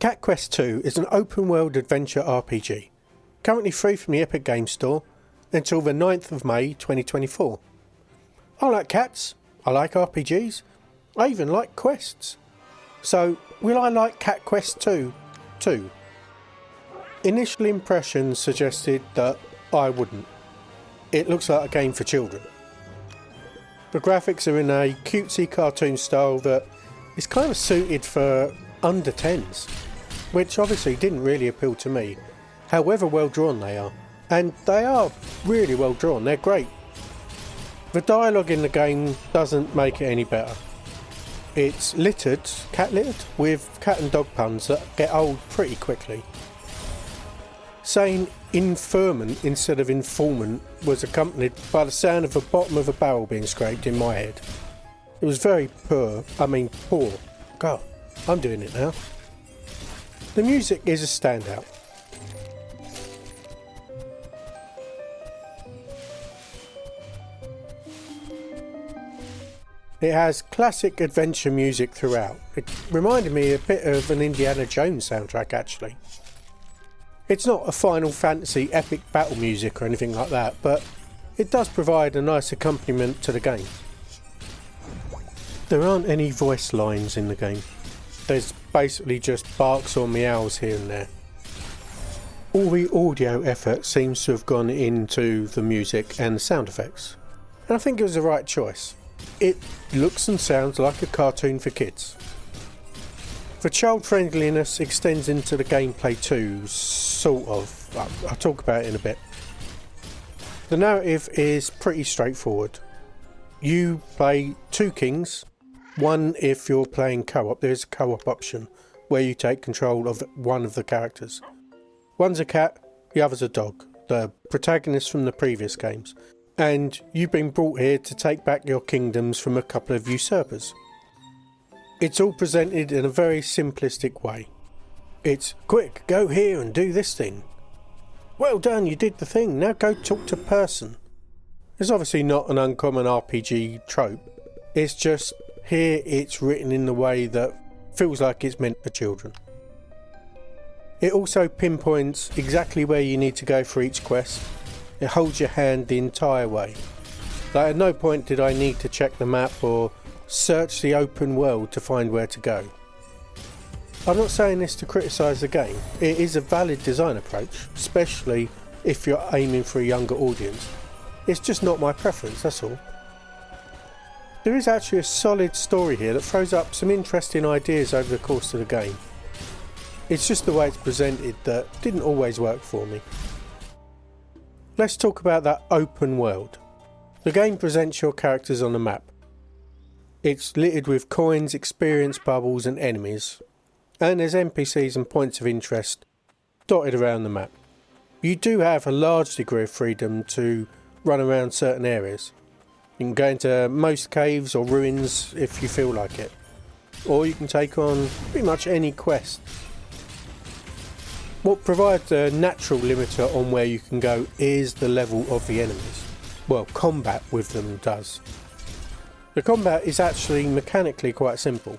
Cat Quest 2 is an open-world adventure RPG, currently free from the Epic Games Store until the 9th of May 2024. I like cats, I like RPGs, I even like quests. So, will I like Cat Quest 2 too? Initial impressions suggested that I wouldn't. It looks like a game for children. The graphics are in a cutesy cartoon style that is kind of suited for under 10s, which obviously didn't really appeal to me, however well drawn they are. And they are really well drawn, they're great. The dialogue in the game doesn't make it any better. It's cat littered, with cat and dog puns that get old pretty quickly. Saying infirmant instead of informant was accompanied by the sound of the bottom of a barrel being scraped in my head. It was very poor. God, I'm doing it now. The music is a standout. It has classic adventure music throughout. It reminded me a bit of an Indiana Jones soundtrack actually. It's not a Final Fantasy epic battle music or anything like that, but it does provide a nice accompaniment to the game. There aren't any voice lines in the game. There's basically just barks or meows here and there. All the audio effort seems to have gone into the music and the sound effects, and I think it was the right choice. It looks and sounds like a cartoon for kids. The child friendliness extends into the gameplay too, sort of. I'll talk about it in a bit. The narrative is pretty straightforward. You play two kings. One, if you're playing co-op, there's a co-op option where you take control of one of the characters. One's a cat, the other's a dog, the protagonist from the previous games. And you've been brought here to take back your kingdoms from a couple of usurpers. It's all presented in a very simplistic way. It's quick, go here and do this thing. Well done, you did the thing, now go talk to person. It's obviously not an uncommon RPG trope. It's just here it's written in the way that feels like it's meant for children. It also pinpoints exactly where you need to go for each quest. It holds your hand the entire way. Like at no point did I need to check the map or search the open world to find where to go. I'm not saying this to criticise the game. It is a valid design approach, especially if you're aiming for a younger audience. It's just not my preference, that's all. There is actually a solid story here that throws up some interesting ideas over the course of the game. It's just the way it's presented that didn't always work for me. Let's talk about that open world. The game presents your characters on a map. It's littered with coins, experience bubbles and enemies, and there's NPCs and points of interest dotted around the map. You do have a large degree of freedom to run around certain areas. You can go into most caves or ruins if you feel like it, or you can take on pretty much any quest. What provides a natural limiter on where you can go is the level of the enemies. Well, combat with them does. The combat is actually mechanically quite simple.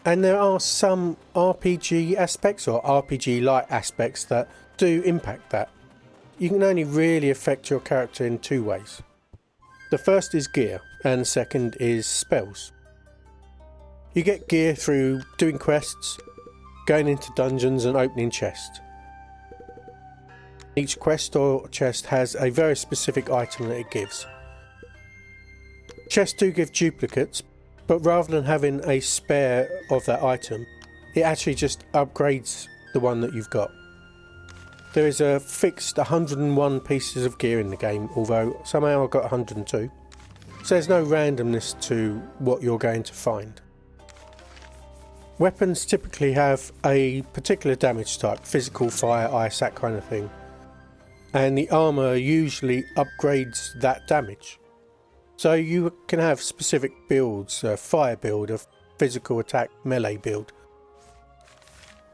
And there are some RPG aspects or RPG-like aspects that do impact that. You can only really affect your character in two ways. The first is gear and the second is spells. You get gear through doing quests, going into dungeons and opening chests. Each quest or chest has a very specific item that it gives. Chests do give duplicates, but rather than having a spare of that item, it actually just upgrades the one that you've got. There is a fixed 101 pieces of gear in the game, although somehow I got 102. So there's no randomness to what you're going to find. Weapons typically have a particular damage type, physical, fire, ice, that kind of thing. And the armour usually upgrades that damage. So you can have specific builds, a fire build, a physical attack melee build.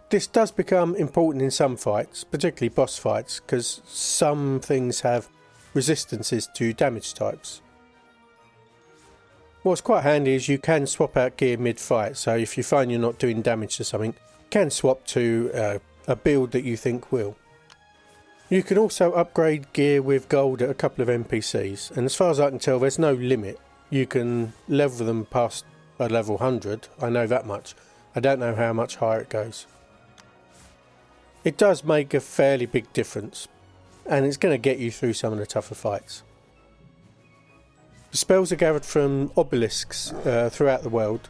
This does become important in some fights, particularly boss fights, because some things have resistances to damage types. What's quite handy is you can swap out gear mid-fight, so if you find you're not doing damage to something, can swap to a build that you think will. You can also upgrade gear with gold at a couple of NPCs, and as far as I can tell there's no limit. You can level them past a level 100, I know that much. I don't know how much higher it goes. It does make a fairly big difference, and it's going to get you through some of the tougher fights. The spells are gathered from obelisks throughout the world,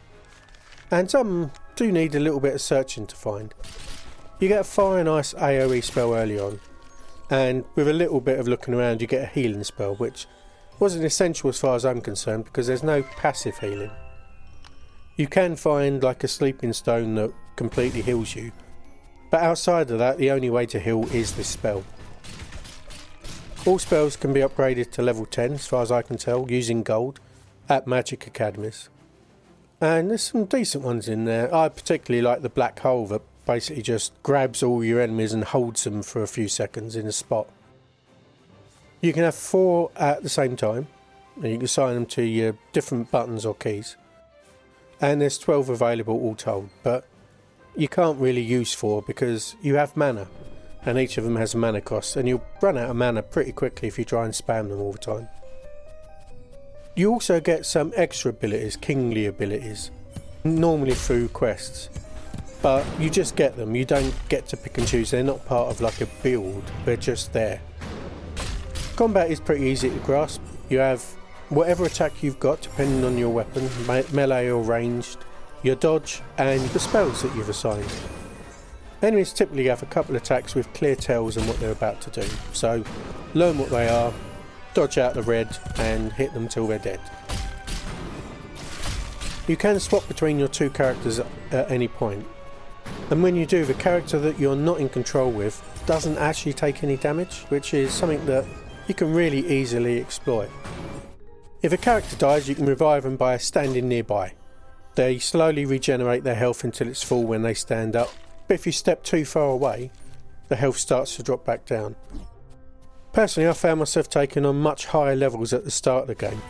and some do need a little bit of searching to find. You get a fire and ice AoE spell early on, and with a little bit of looking around you get a healing spell, which wasn't essential as far as I'm concerned because there's no passive healing. You can find like a sleeping stone that completely heals you, but outside of that the only way to heal is this spell. All spells can be upgraded to level 10 as far as I can tell using gold at magic academies, and there's some decent ones in there. I particularly like the black hole that basically just grabs all your enemies and holds them for a few seconds in a spot. You can have 4 at the same time, and you can assign them to your different buttons or keys, and there's 12 available all told, but you can't really use 4 because you have mana, and each of them has a mana cost, and you'll run out of mana pretty quickly if you try and spam them all the time. You also get some extra abilities, kingly abilities, normally through quests, but you just get them, you don't get to pick and choose, they're not part of like a build, they're just there. Combat is pretty easy to grasp. You have whatever attack you've got depending on your weapon, melee or ranged, your dodge and the spells that you've assigned. Enemies typically have a couple of attacks with clear tells on what they're about to do, so learn what they are, dodge out the red and hit them till they're dead. You can swap between your 2 characters at any point, and when you do, the character that you're not in control with doesn't actually take any damage, which is something that you can really easily exploit. If a character dies, you can revive them by standing nearby. They slowly regenerate their health until it's full when they stand up, but if you step too far away, the health starts to drop back down. Personally, I found myself taking on much higher levels at the start of the game.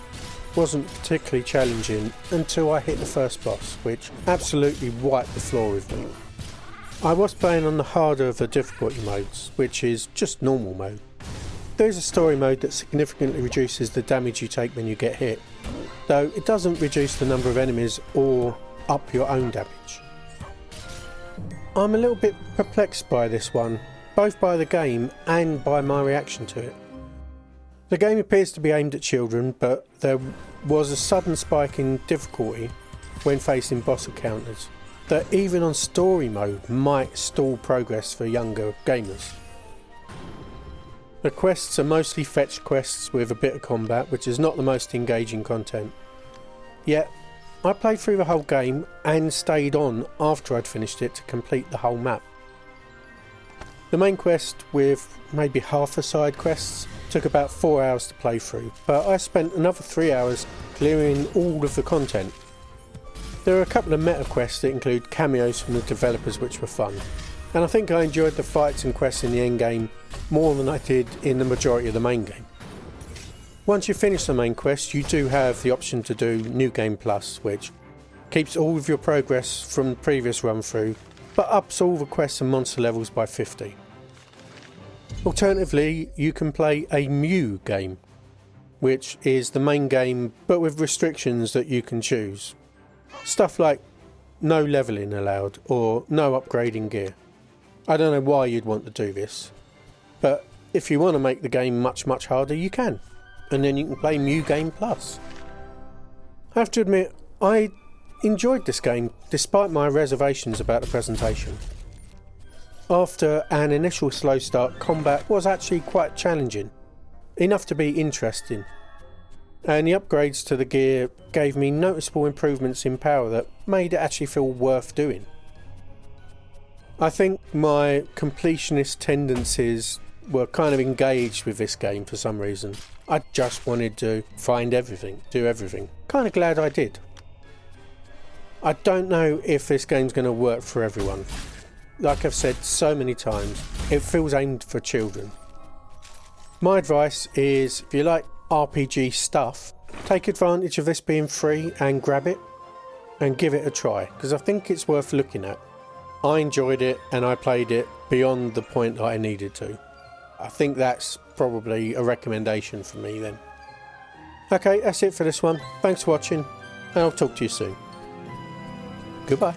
It wasn't particularly challenging until I hit the first boss, which absolutely wiped the floor with me. I was playing on the harder of the difficulty modes, which is just normal mode. There is a story mode that significantly reduces the damage you take when you get hit, though it doesn't reduce the number of enemies or up your own damage. I'm a little bit perplexed by this one, both by the game and by my reaction to it. The game appears to be aimed at children, but there was a sudden spike in difficulty when facing boss encounters that even on story mode might stall progress for younger gamers. The quests are mostly fetch quests with a bit of combat, which is not the most engaging content. Yet, I played through the whole game and stayed on after I'd finished it to complete the whole map. The main quest, with maybe half the side quests, took about 4 hours to play through, but I spent another 3 hours clearing all of the content. There are a couple of meta quests that include cameos from the developers which were fun, and I think I enjoyed the fights and quests in the endgame more than I did in the majority of the main game. Once you finish the main quest, you do have the option to do New Game Plus, which keeps all of your progress from the previous run through, but ups all the quests and monster levels by 50. Alternatively, you can play a Mew game, which is the main game but with restrictions that you can choose. Stuff like no levelling allowed or no upgrading gear. I don't know why you'd want to do this, but if you want to make the game much harder, you can, and then you can play Mew Game Plus. I have to admit, I enjoyed this game despite my reservations about the presentation. After an initial slow start, combat was actually quite challenging, enough to be interesting, and the upgrades to the gear gave me noticeable improvements in power that made it actually feel worth doing. I think my completionist tendencies were kind of engaged with this game for some reason. I just wanted to find everything, do everything. Kind of glad I did. I don't know if this game's going to work for everyone. Like I've said so many times, it feels aimed for children. My advice is, if you like RPG stuff, take advantage of this being free and grab it and give it a try, because I think it's worth looking at. I enjoyed it and I played it beyond the point that I needed to. I think that's probably a recommendation for me then. Okay, that's it for this one. Thanks for watching and I'll talk to you soon. Goodbye.